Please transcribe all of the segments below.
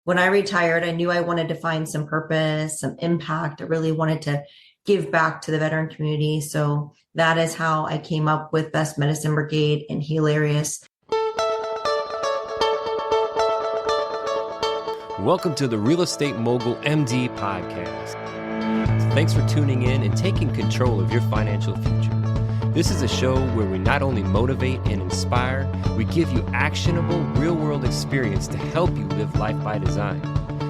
when I retired, I knew I wanted to find some purpose, some impact. I really wanted to give back to the veteran community. So that is how I came up with Best Medicine Brigade and Hilarious. Welcome to the Real Estate Mogul MD podcast. Thanks for tuning in and taking control of your financial future. This is a show where we not only motivate and inspire, we give you actionable real-world experience to help you live life by design.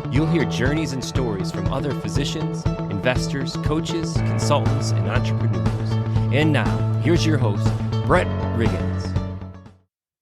You'll hear journeys and stories from other physicians, investors, coaches, consultants, and entrepreneurs. And now, here's your host, Brett Riggins.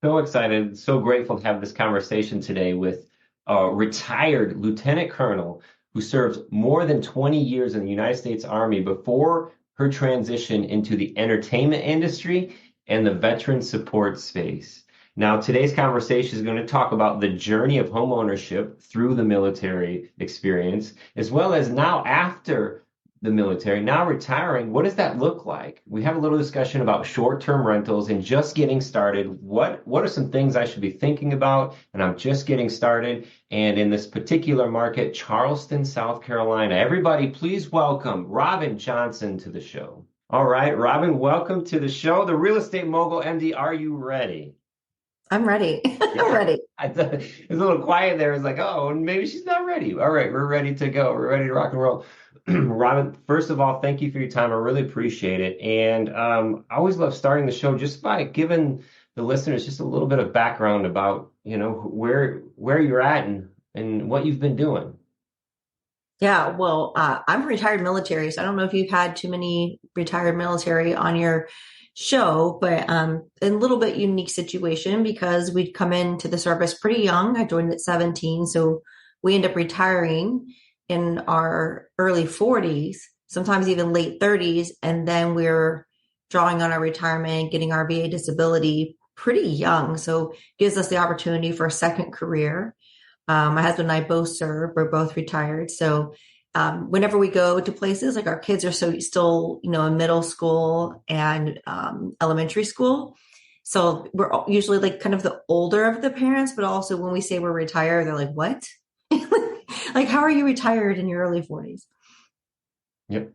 So excited, so grateful to have this conversation today with a retired lieutenant colonel who served more than 20 years in the United States Army before her transition into the entertainment industry and the veteran support space. Now, today's conversation is going to talk about the journey of homeownership through the military experience, as well as now after the military, now retiring. What does that look like? We have a little discussion about short-term rentals and just getting started. What are some things I should be thinking about? And I'm just getting started. And in this particular market, Charleston, South Carolina. Everybody, please welcome Robin Johnson to the show. All right, Robin, welcome to the show. The Real Estate Mogul MD, are you ready? I'm ready. I'm ready. I thought it was a little quiet there. It's like, oh, maybe she's not ready. All right, we're ready to go. We're ready to rock and roll. Robin, first of all, thank you for your time. I really appreciate it. And I always love starting the show just by giving the listeners just a little bit of background about, where you're at and what you've been doing. Yeah, well, I'm retired military, so I don't know if you've had too many retired military on your show, but a little bit unique situation because we'd come into the service pretty young. I joined at 17, so we end up retiring in our early 40s, sometimes even late 30s, and then we're drawing on our retirement, getting our VA disability pretty young, so gives us the opportunity for a second career. My husband and I both serve. We're both retired, so whenever we go to places, like our kids are still, in middle school and elementary school. So we're usually like kind of the older of the parents, but also when we say we're retired, they're like, what? Like, how are you retired in your early 40s? Yep.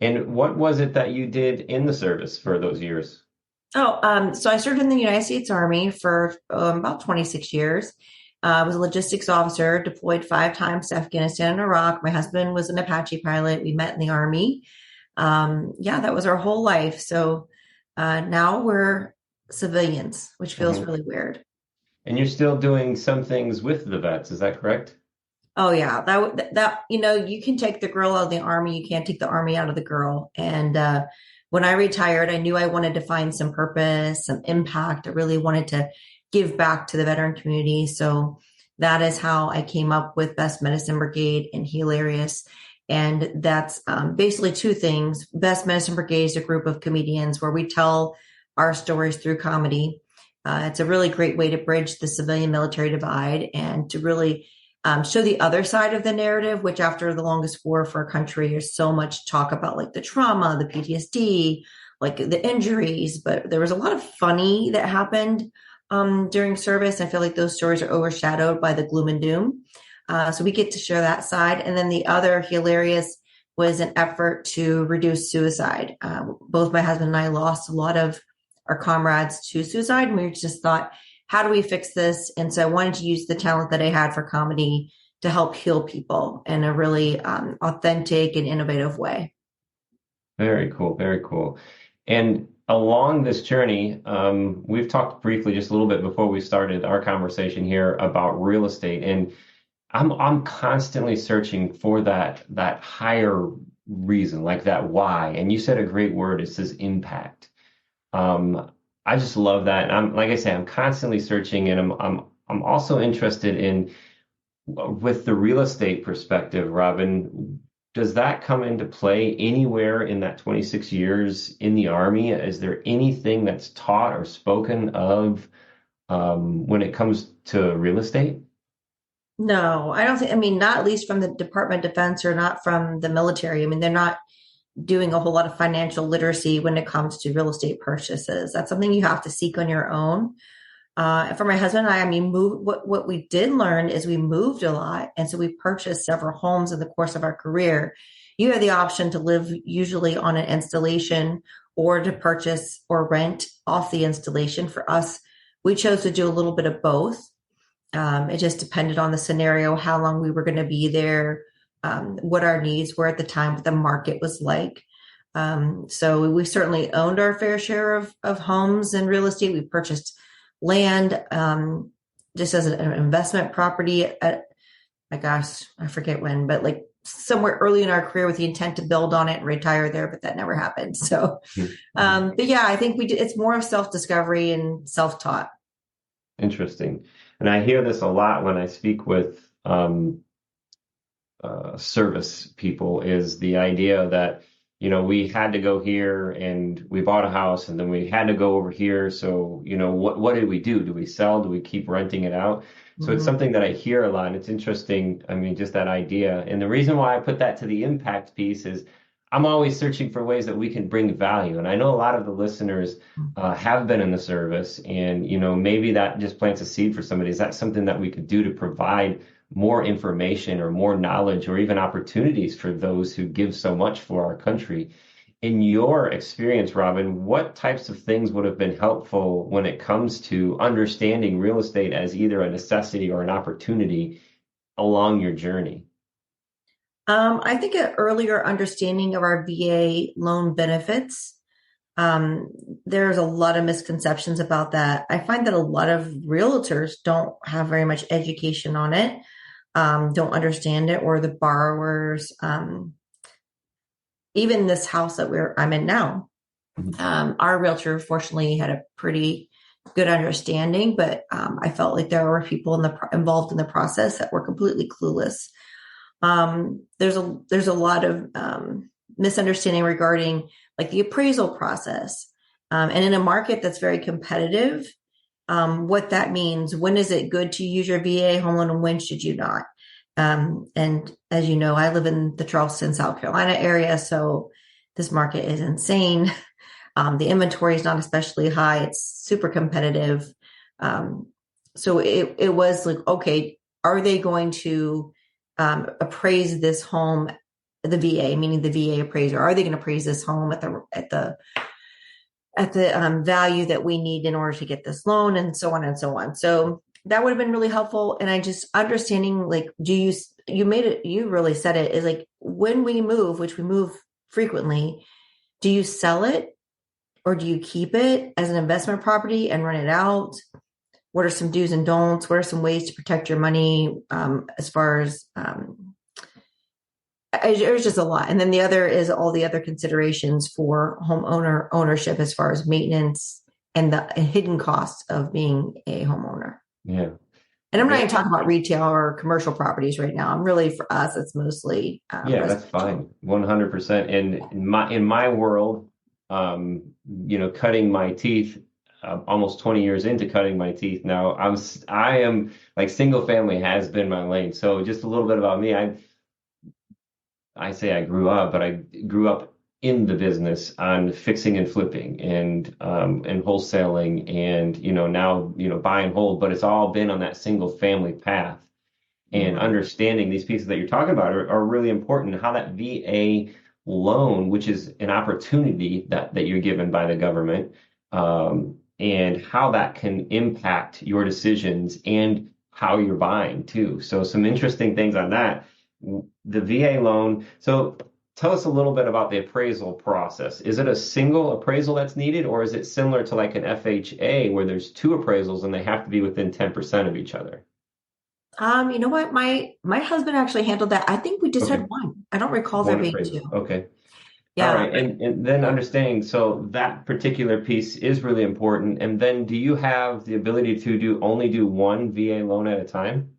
And what was it that you did in the service for those years? So I served in the United States Army for about 26 years. I was a logistics officer, deployed 5 times to Afghanistan and Iraq. My husband was an Apache pilot. We met in the Army. That was our whole life. So now we're civilians, which feels really weird. And you're still doing some things with the vets, is that correct? Oh yeah, that you can take the girl out of the Army, you can't take the Army out of the girl. And when I retired, I knew I wanted to find some purpose, some impact. I really wanted to give back to the veteran community. So that is how I came up with Best Medicine Brigade and Hilarious. And that's basically 2 things. Best Medicine Brigade is a group of comedians where we tell our stories through comedy. It's a really great way to bridge the civilian military divide and to really show the other side of the narrative, which after the longest war for our country, there's so much talk about like the trauma, the PTSD, like the injuries, but there was a lot of funny that happened during service. I feel like those stories are overshadowed by the gloom and doom. So we get to share that side. And then the other Hilarious was an effort to reduce suicide. Both my husband and I lost a lot of our comrades to suicide. And we just thought, how do we fix this? And so I wanted to use the talent that I had for comedy to help heal people in a really authentic and innovative way. Very cool. Very cool. And along this journey, we've talked briefly just a little bit before we started our conversation here about real estate. And I'm constantly searching for that higher reason, like that why. And you said a great word. It says impact. I just love that. Like I say, I'm constantly searching, and I'm also interested in with the real estate perspective, Robin. Does that come into play anywhere in that 26 years in the Army? Is there anything that's taught or spoken of when it comes to real estate? No, I don't think, not at least from the Department of Defense or not from the military. They're not doing a whole lot of financial literacy when it comes to real estate purchases. That's something you have to seek on your own. For my husband and I mean, what we did learn is we moved a lot. And so we purchased several homes in the course of our career. You have the option to live usually on an installation or to purchase or rent off the installation. For us, we chose to do a little bit of both. It just depended on the scenario, how long we were going to be there, what our needs were at the time, what the market was like. So we certainly owned our fair share of homes and real estate. We purchased land just as an investment property at, my gosh, I forget when, but like somewhere early in our career with the intent to build on it and retire there, but that never happened. So, but yeah, I think it's more of self-discovery and self-taught. Interesting. And I hear this a lot when I speak with service people, is the idea that, we had to go here and we bought a house and then we had to go over here. So, what did we do? Do we sell? Do we keep renting it out? So it's something that I hear a lot, and it's interesting. I mean, just that idea. And the reason why I put that to the impact piece is I'm always searching for ways that we can bring value. And I know a lot of the listeners have been in the service, and, maybe that just plants a seed for somebody. Is that something that we could do to provide more information or more knowledge or even opportunities for those who give so much for our country? In your experience, Robin, what types of things would have been helpful when it comes to understanding real estate as either a necessity or an opportunity along your journey? I think an earlier understanding of our VA loan benefits. There's a lot of misconceptions about that. I find that a lot of realtors don't have very much education on it, don't understand it, or the borrowers. Even this house that I'm in now, our realtor fortunately had a pretty good understanding, but I felt like there were people involved in the process that were completely clueless. There's a lot of misunderstanding regarding like the appraisal process, and in a market that's very competitive, what that means. When is it good to use your VA home loan and when should you not? And as you know, I live in the Charleston, South Carolina area, so this market is insane. The inventory is not especially high. It's super competitive. So it was like, okay, are they going to appraise this home, the VA, meaning the VA appraiser? Are they going to appraise this home at the value that we need in order to get this loan, and so on and so on. So that would have been really helpful. And I just understanding, like, you really said it, is like, when we move, which we move frequently, do you sell it or do you keep it as an investment property and rent it out? What are some do's and don'ts? What are some ways to protect your money? As far as, there's just a lot. And then the other is all the other considerations for homeowner ownership, as far as maintenance and the hidden costs of being a homeowner. Yeah. And I'm not even talking about retail or commercial properties right now. I'm really, for us, it's mostly that's fine. 100%. And in my world, cutting my teeth, almost 20 years into cutting my teeth now, I am like, single family has been my lane. So just a little bit about me. I say I grew up, but I grew up in the business on fixing and flipping and wholesaling and, now, buy and hold, but it's all been on that single family path. And understanding these pieces that you're talking about are really important, and how that VA loan, which is an opportunity that you're given by the government, and how that can impact your decisions and how you're buying too. So some interesting things on that. The VA loan. So tell us a little bit about the appraisal process. Is it a single appraisal that's needed, or is it similar to like an FHA where there's two appraisals and they have to be within 10% of each other? You know what? My husband actually handled that. I think we just had one. I don't recall there being two. Okay. Yeah. All right. And then understanding, so that particular piece is really important. And then do you have the ability to only do one VA loan at a time?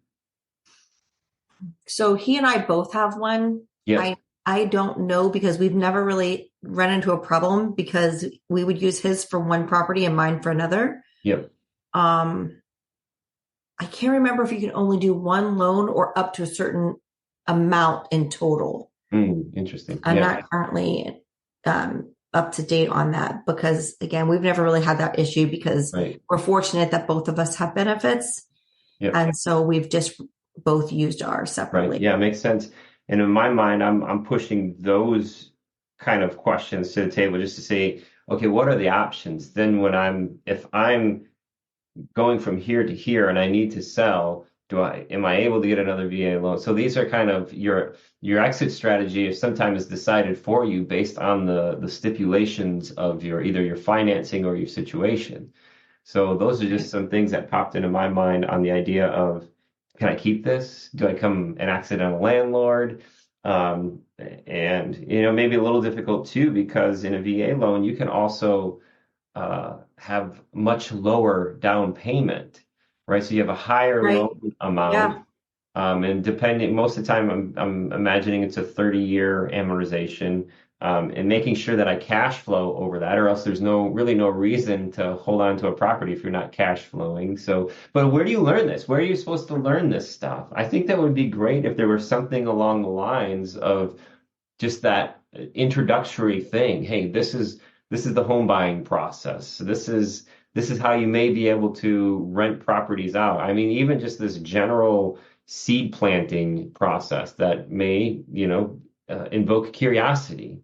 So he and I both have one. Yes. I don't know, because we've never really run into a problem, because we would use his for one property and mine for another. Yep. I can't remember if you can only do one loan or up to a certain amount in total. Interesting. I'm not currently up to date on that because again, we've never really had that issue because Right. we're fortunate that both of us have benefits. Yep. And so we've just both used ours Right. separately. Yeah, it makes sense. And in my mind, I'm pushing those kind of questions to the table just to say, okay, what are the options? Then if I'm going from here to here and I need to sell, am I able to get another VA loan? So these are kind of your exit strategy is sometimes decided for you based on the stipulations of either your financing or your situation. So those are just some things that popped into my mind on the idea of, can I keep this? Do I become an accidental landlord? And maybe a little difficult too, because in a VA loan, you can also have much lower down payment, right? So you have a higher Right. loan Yeah. amount, and depending, most of the time, I'm imagining it's a 30-year amortization, and making sure that I cash flow over that, or else there's really no reason to hold on to a property if you're not cash flowing. So, but where do you learn this? Where are you supposed to learn this stuff? I think that would be great if there was something along the lines of just that introductory thing. Hey, this is the home buying process. This is how you may be able to rent properties out. I mean, even just this general seed planting process that may, invoke curiosity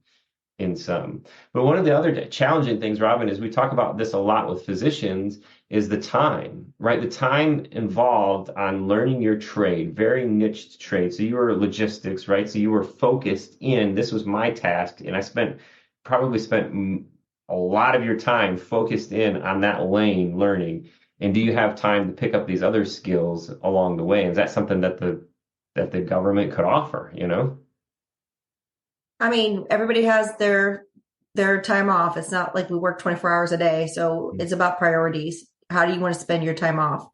in some. But one of the other challenging things, Robin, is we talk about this a lot with physicians, is the time, right? The time involved on learning your trade, very niched trade. So you were logistics, right? So you were focused in, this was my task, and I probably spent a lot of your time focused in on that lane learning. And do you have time to pick up these other skills along the way? Is that something that the government could offer, I mean, everybody has their time off. It's not like we work 24 hours a day. So it's about priorities. How do you want to spend your time off?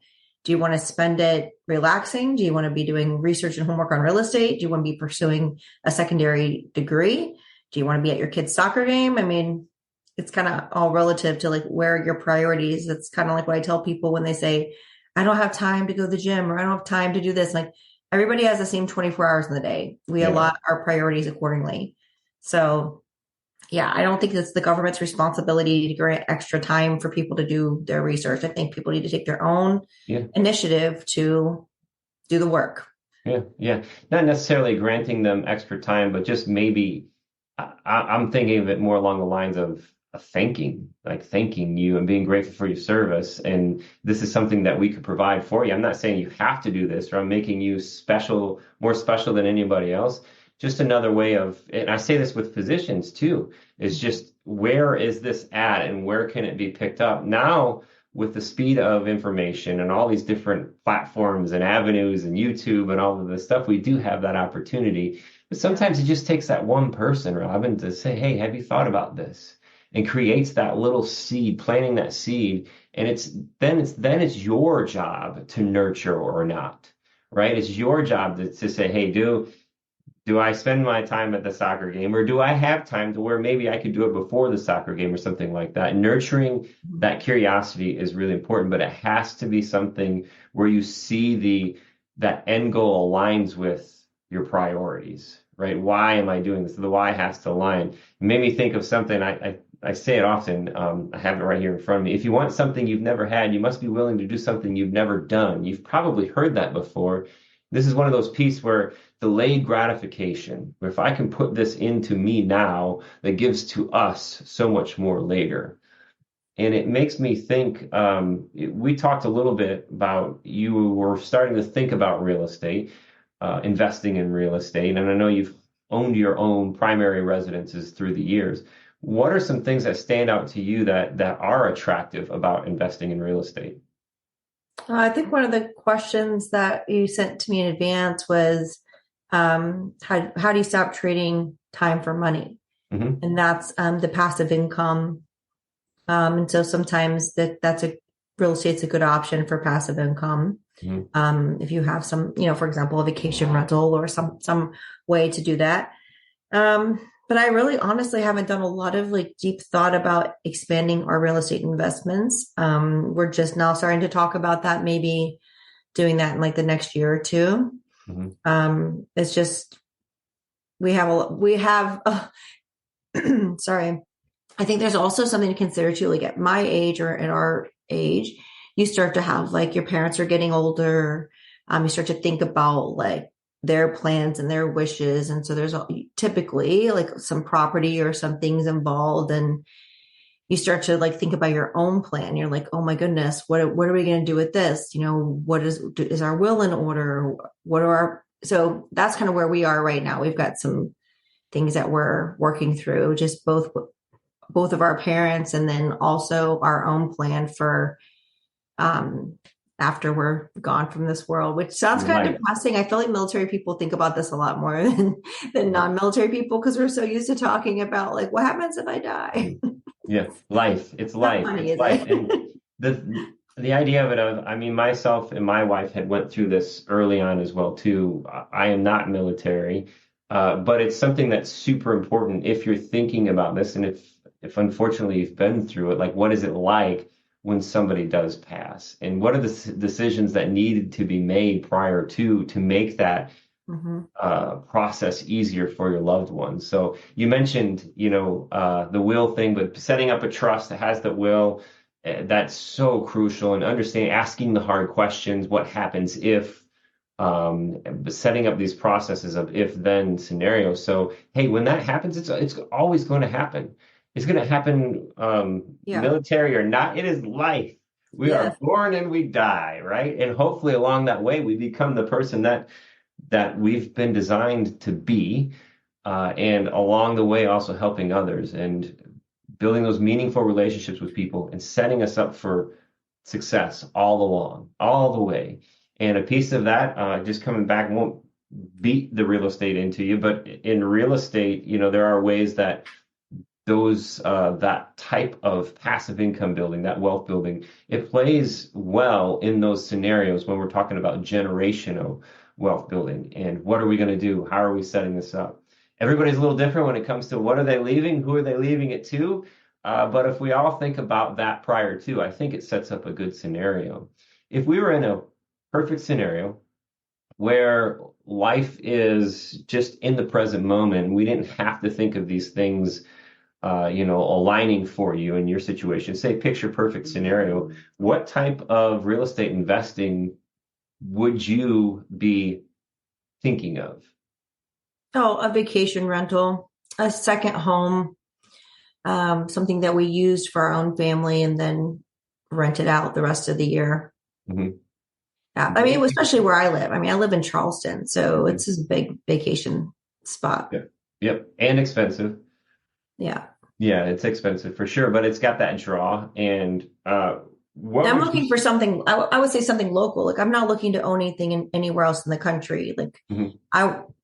Do you want to spend it relaxing? Do you want to be doing research and homework on real estate? Do you want to be pursuing a secondary degree? Do you want to be at your kid's soccer game? I mean, it's kind of all relative to like where your priorities. It's kind of like what I tell people when they say, I don't have time to go to the gym or I don't have time to do this. Like everybody has the same 24 hours in the day. We Yeah. allot our priorities accordingly. So yeah, I don't think it's the government's responsibility to grant extra time for people to do their research. I think people need to take their own Yeah. initiative to do the work. Yeah, yeah. Not necessarily granting them extra time, but just maybe I'm thinking of it more along the lines of thanking you and being grateful for your service. And this is something that we could provide for you. I'm not saying you have to do this, or I'm making you special, more special than anybody else. Just another way of, and I say this with physicians too, is just where is this at and where can it be picked up? Now, with the speed of information and all these different platforms and avenues and YouTube and all of this stuff, we do have that opportunity. But sometimes it just takes that one person, Robin, to say, hey, have you thought about this? And creates that little seed, planting that seed. And it's your job to nurture or not, right? It's your job to say, hey, do I spend my time at the soccer game, or do I have time to where maybe I could do it before the soccer game or something like that? Nurturing that curiosity is really important, but it has to be something where you see that end goal aligns with your priorities, right? Why am I doing this? The why has to align. It made me think of something. I say it often. I have it right here in front of me. If you want something you've never had, you must be willing to do something you've never done. You've probably heard that before. This is one of those pieces where delayed gratification, where if I can put this into me now, that gives to us so much more later. And it makes me think, we talked a little bit about, you were starting to think about real estate, investing in real estate. And I know you've owned your own primary residences through the years. What are some things that stand out to you that are attractive about investing in real estate? I think one of the questions that you sent to me in advance was, how do you stop trading time for money? Mm-hmm. And that's the passive income. And so sometimes that's real estate's a good option for passive income. Mm-hmm. If you have some, for example, a vacation rental or some way to do that. But I really honestly haven't done a lot of like deep thought about expanding our real estate investments. We're just now starting to talk about that, maybe doing that in like the next year or two. Mm-hmm. It's just, we have, sorry, I think there's also something to consider too, like at my age or at our age, you start to have like your parents are getting older. You start to think about like their plans and their wishes. And so there's typically like some property or some things involved. And you start to like think about your own plan. You're like, oh my goodness, what are we going to do with this? You know, what is our will in order? What are so that's kind of where we are right now. We've got some things that we're working through, just both of our parents and then also our own plan for um after we're gone from this world, which sounds kind of depressing. I feel like military people think about this a lot more than non-military people because we're so used to talking about like what happens if I die. Yeah, life. It's life. Funny, it's life. And the idea of it, I mean, myself and my wife had went through this early on as well too. I am not military, but it's something that's super important if you're thinking about this, and if unfortunately you've been through it, like what is it like when somebody does pass, and what are the decisions that needed to be made prior to make that process easier for your loved ones. So you mentioned, the will thing, but setting up a trust that has the will, that's so crucial, and understanding, asking the hard questions, what happens if, setting up these processes of if-then scenarios. So, hey, when that happens, it's always going to happen. It's going to happen, military or not. It is life. We are born and we die, right? And hopefully along that way, we become the person that we've been designed to be, and along the way also helping others and building those meaningful relationships with people and setting us up for success all along, all the way. And a piece of that, just coming back, won't beat the real estate into you, but in real estate, there are ways that that type of passive income building, that wealth building, it plays well in those scenarios when we're talking about generational wealth building. And what are we going to do? How are we setting this up? Everybody's a little different when it comes to what are they leaving? Who are they leaving it to? But if we all think about that prior to, I think it sets up a good scenario. If we were in a perfect scenario where life is just in the present moment, we didn't have to think of these things, aligning for you in your situation, say picture perfect scenario, what type of real estate investing would you be thinking of? Oh, a vacation rental, a second home, something that we used for our own family and then rented out the rest of the year. Mm-hmm. Yeah, I mean, especially where I live. I mean, I live in Charleston, so it's this big vacation spot. Yep. And expensive. Yeah. Yeah, it's expensive for sure, but it's got that draw. And I'm looking for something, I would say something local. Like I'm not looking to own anything anywhere else in the country. Like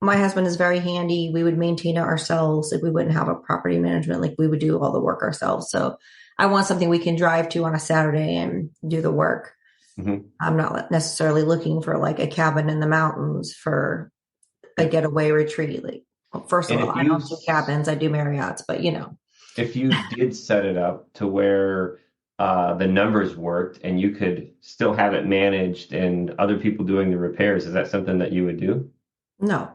my husband is very handy. We would maintain it ourselves. Like we wouldn't have a property management. Like we would do all the work ourselves. So I want something we can drive to on a Saturday and do the work. I'm not necessarily looking for like a cabin in the mountains for a getaway retreat. Like, well, first of all, I don't do cabins. I do Marriott's, but if you did set it up to where the numbers worked and you could still have it managed and other people doing the repairs, is that something that you would do? No.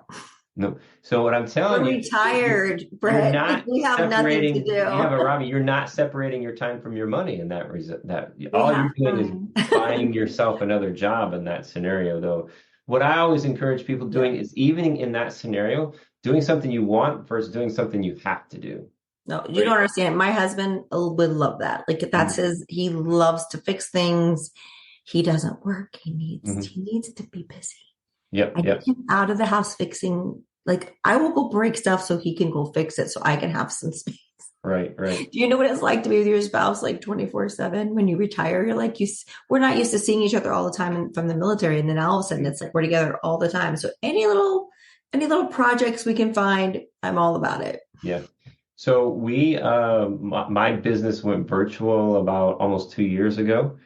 So what I'm telling you, retired, Brett. We have nothing to do. Yeah, but Robbie, you're not separating your time from your money in that reason. All you're doing is buying yourself another job in that scenario, though. What I always encourage people doing is, even in that scenario, doing something you want versus doing something you have to do. No, you don't understand. My husband would love that. Like that's he loves to fix things. He doesn't work. He needs to be busy. I get him out of the house fixing. Like I will go break stuff so he can go fix it so I can have some space. Right. Do you know what it's like to be with your spouse like 24/7? When you retire, you're like, we're not used to seeing each other all the time from the military. And then all of a sudden it's like we're together all the time. So any little projects we can find, I'm all about it. Yeah. So my business went virtual about almost 2 years ago,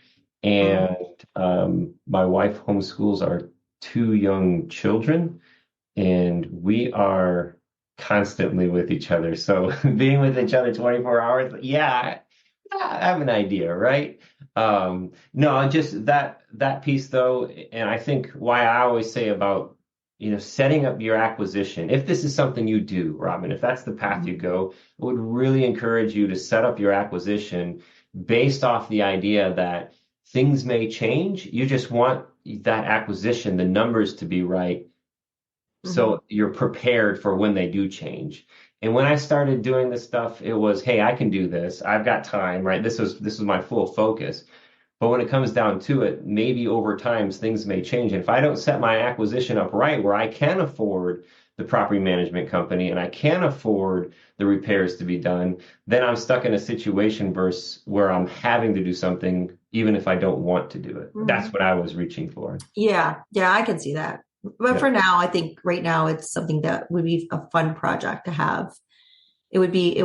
and my wife homeschools our 2 young children, and we are constantly with each other. So being with each other 24 hours, I have an idea, right? No, just that piece though, and I think why I always say about setting up your acquisition, if this is something you do, Robin, if that's the path you go, I would really encourage you to set up your acquisition based off the idea that things may change. You just want that acquisition, the numbers to be right, so you're prepared for when they do change. And when I started doing this stuff, it was, hey, I can do this. I've got time, right? This was my full focus. But when it comes down to it, maybe over time things may change. And if I don't set my acquisition up right, where I can afford the property management company and I can afford the repairs to be done, then I'm stuck in a situation where I'm having to do something even if I don't want to do it. That's what I was reaching for. Yeah, I can see that. But for now, I think right now it's something that would be a fun project to have. It would be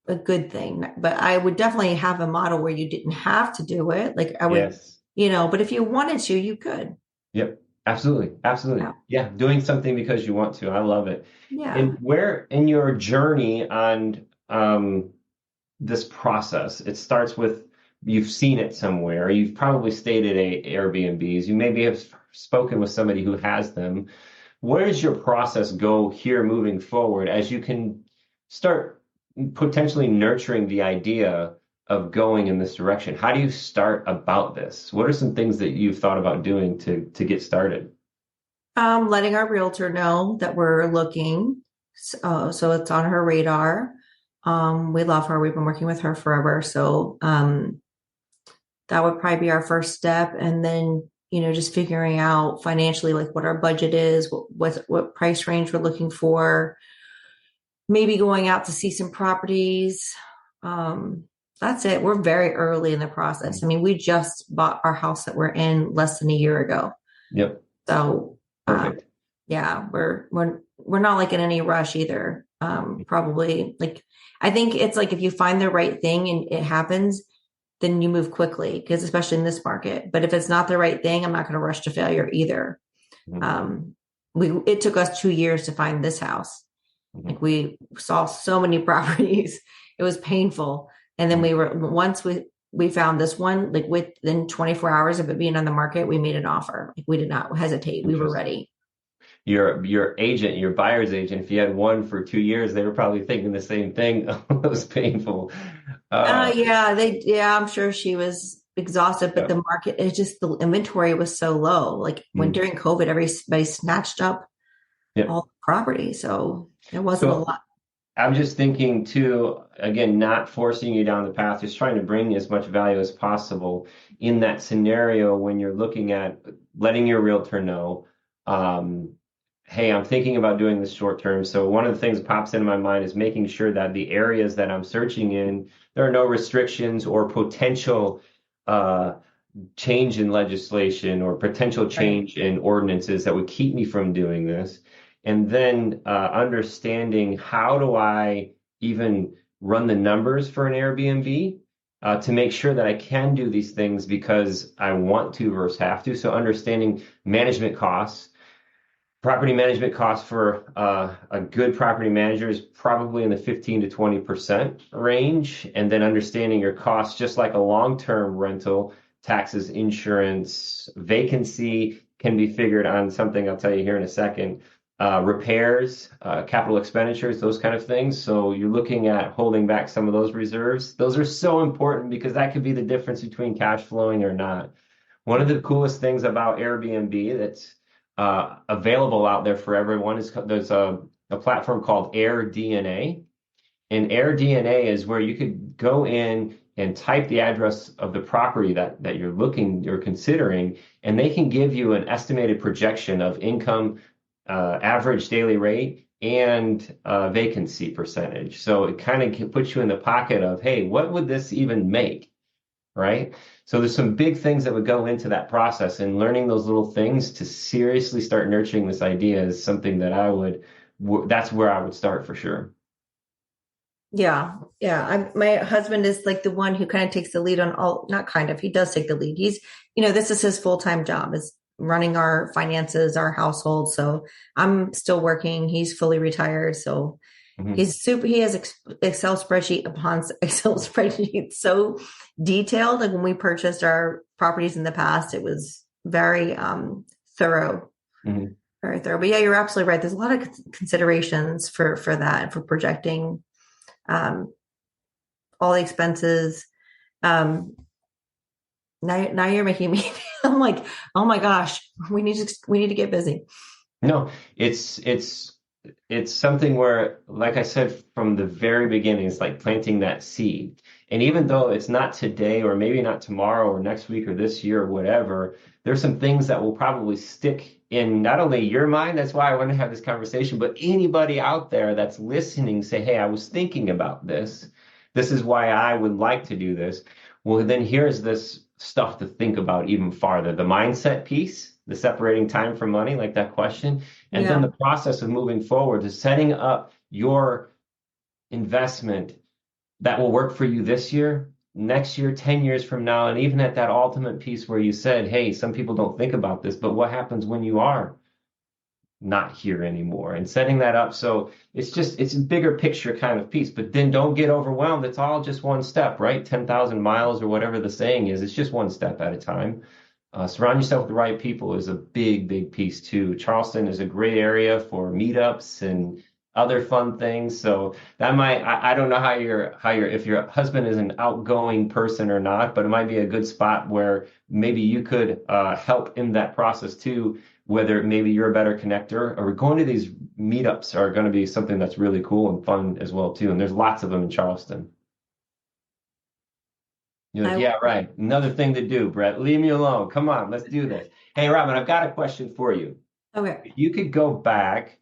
a good thing, but I would definitely have a model where you didn't have to do it. Like I would, but if you wanted to, you could. Yep. Absolutely. Absolutely. Yeah. Doing something because you want to. I love it. Yeah. And where in your journey on this process, it starts with you've seen it somewhere. You've probably stayed at Airbnbs. You maybe have spoken with somebody who has them. Where does your process go here moving forward as you can start potentially nurturing the idea of going in this direction? How do you start about this? What are some things that you've thought about doing to get started? Letting our realtor know that we're looking. So it's on her radar. We love her. We've been working with her forever. So that would probably be our first step. And then, just figuring out financially, like what our budget is, what price range we're looking for, maybe going out to see some properties. That's it. We're very early in the process. I mean, we just bought our house that we're in less than a year ago. Yep. So, perfect. We're not like in any rush either. Probably like, I think it's like if you find the right thing and it happens, then you move quickly, because especially in this market. But if it's not the right thing, I'm not going to rush to failure either. It took us 2 years to find this house. Like we saw so many properties, it was painful. And then once we found this one, like within 24 hours of it being on the market, we made an offer. Like we did not hesitate. We were ready. Your agent, your buyer's agent, if you had one for 2 years, they were probably thinking the same thing. It was painful. I'm sure she was exhausted, but the market, it's just the inventory was so low. Like when during COVID, everybody snatched up all the property. So it wasn't a lot. I'm just thinking too, again, not forcing you down the path, just trying to bring as much value as possible in that scenario when you're looking at letting your realtor know, hey, I'm thinking about doing this short term. So one of the things that pops into my mind is making sure that the areas that I'm searching in, there are no restrictions or potential change in legislation or potential change in ordinances that would keep me from doing this. And then understanding how do I even run the numbers for an Airbnb to make sure that I can do these things because I want to versus have to. So understanding management costs. Property management costs for a good property manager is probably in the 15 to 20% range. And then understanding your costs, just like a long-term rental, taxes, insurance, vacancy can be figured on something I'll tell you here in a second. Repairs, capital expenditures, those kind of things. So you're looking at holding back some of those reserves. Those are so important because that could be the difference between cash flowing or not. One of the coolest things about Airbnb that's available out there for everyone is there's a platform called AirDNA. And AirDNA is where you could go in and type the address of the property that you're considering, and they can give you an estimated projection of income, average daily rate, and vacancy percentage. So it kind of puts you in the pocket of, hey, what would this even make, right? So there's some big things that would go into that process, and learning those little things to seriously start nurturing this idea is something that that's where I would start for sure. Yeah. My husband is like the one who kind of takes the lead on all, not kind of, he does take the lead. He's, this is his full-time job, is running our finances, our household. So I'm still working. He's fully retired. So he has Excel spreadsheet upon Excel spreadsheet, so detailed. Like when we purchased our properties in the past, it was very thorough, Very thorough. But yeah, you're absolutely right. There's a lot of considerations for that, for projecting um, all the expenses. Um, now you're making me. I'm like, oh my gosh, we need to get busy. No, it's something where, like I said from the very beginning, it's like planting that seed. And even though it's not today or maybe not tomorrow or next week or this year or whatever, there's some things that will probably stick in not only your mind, that's why I want to have this conversation, but anybody out there that's listening say, hey, I was thinking about this. This is why I would like to do this. Well, then here's this stuff to think about even farther. The mindset piece, the separating time from money, like that question, and then Yeah. the process of moving forward to setting up your investment that will work for you this year, next year, 10 years from now, and even at that ultimate piece where you said, hey, some people don't think about this, but what happens when you are not here anymore, and setting that up. So it's a bigger picture kind of piece, but then don't get overwhelmed. It's all just one step, right? 10,000 miles or whatever the saying is. It's just one step at a time. Surround yourself with the right people is a big, big piece too. Charleston is a great area for meetups and other fun things. So that might, I don't know if your husband is an outgoing person or not, but it might be a good spot where maybe you could help in that process too, whether maybe you're a better connector or going to these meetups are going to be something that's really cool and fun as well too. And there's lots of them in Charleston. You're like, I yeah, right. Another thing to do, Brett. Leave me alone. Come on, let's do this. Hey, Robin, I've got a question for you. okay. If you could go back,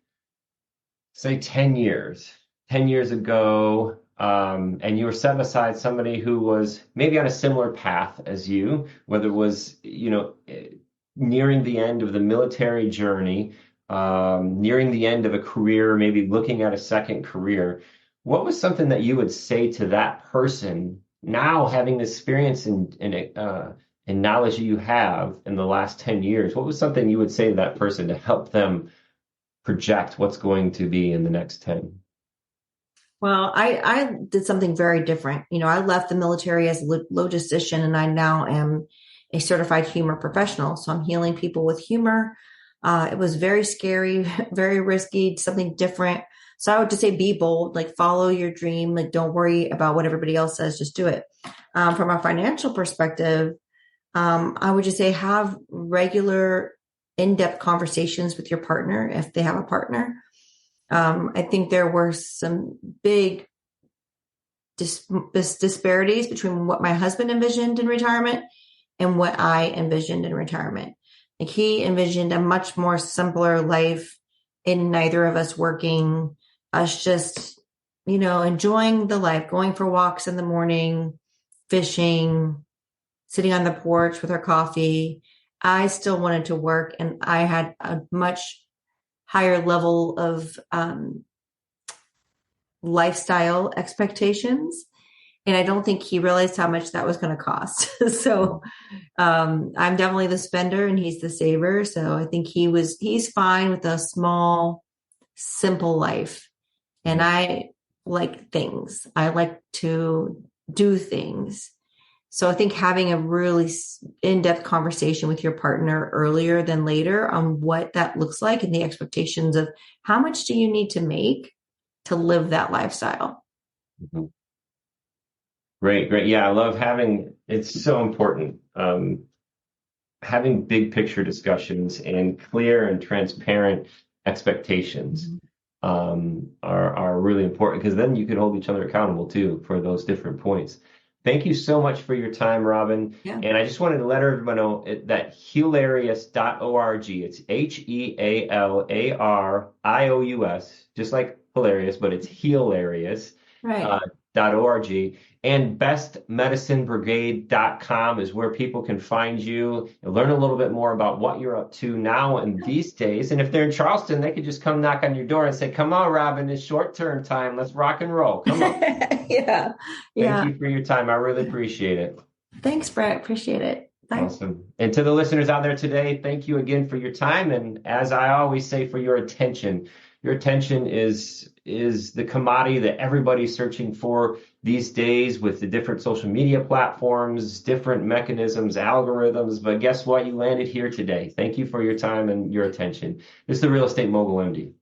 say 10 years ago, and you were setting aside somebody who was maybe on a similar path as you, whether it was, nearing the end of the military journey, nearing the end of a career, maybe looking at a second career, what was something that you would say to that person now, having the experience and knowledge you have in the last 10 years? What was something you would say to that person to help them project what's going to be in the next 10? Well, I did something very different. I left the military as a logistician, and I now am a certified humor professional. So I'm healing people with humor. It was very scary, very risky, something different. So I would just say be bold, like follow your dream, like don't worry about what everybody else says, just do it. From a financial perspective, I would just say have regular in-depth conversations with your partner if they have a partner. I think there were some big disparities between what my husband envisioned in retirement and what I envisioned in retirement. Like he envisioned a much more simpler life in neither of us working, us just, enjoying the life, going for walks in the morning, fishing, sitting on the porch with our coffee. I still wanted to work, and I had a much higher level of lifestyle expectations. And I don't think he realized how much that was going to cost. So I'm definitely the spender and he's the saver. So I think he's fine with a small, simple life. And I like things. I like to do things. So I think having a really in-depth conversation with your partner earlier than later on what that looks like and the expectations of how much do you need to make to live that lifestyle. Mm-hmm. Great, great. Yeah, I love it's so important. Having big picture discussions and clear and transparent expectations are really important, because then you can hold each other accountable too for those different points. Thank you so much for your time, Robin. Yeah. And I just wanted to let everyone know that hilarious.org, it's HEALARIOUS, just like hilarious, but it's hilarious. Right. .org, and bestmedicinebrigade.com is where people can find you and learn a little bit more about what you're up to now and these days. And if they're in Charleston, they could just come knock on your door and say, come on, Robin, it's short-term time. Let's rock and roll. Come on. Yeah. Thank you for your time. I really appreciate it. Thanks, Brett. Appreciate it. Thanks. Awesome. And to the listeners out there today, thank you again for your time. And as I always say, for your attention. Your attention is the commodity that everybody's searching for these days with the different social media platforms, different mechanisms, algorithms. But guess what? You landed here today. Thank you for your time and your attention. This is the Real Estate Mogul MD.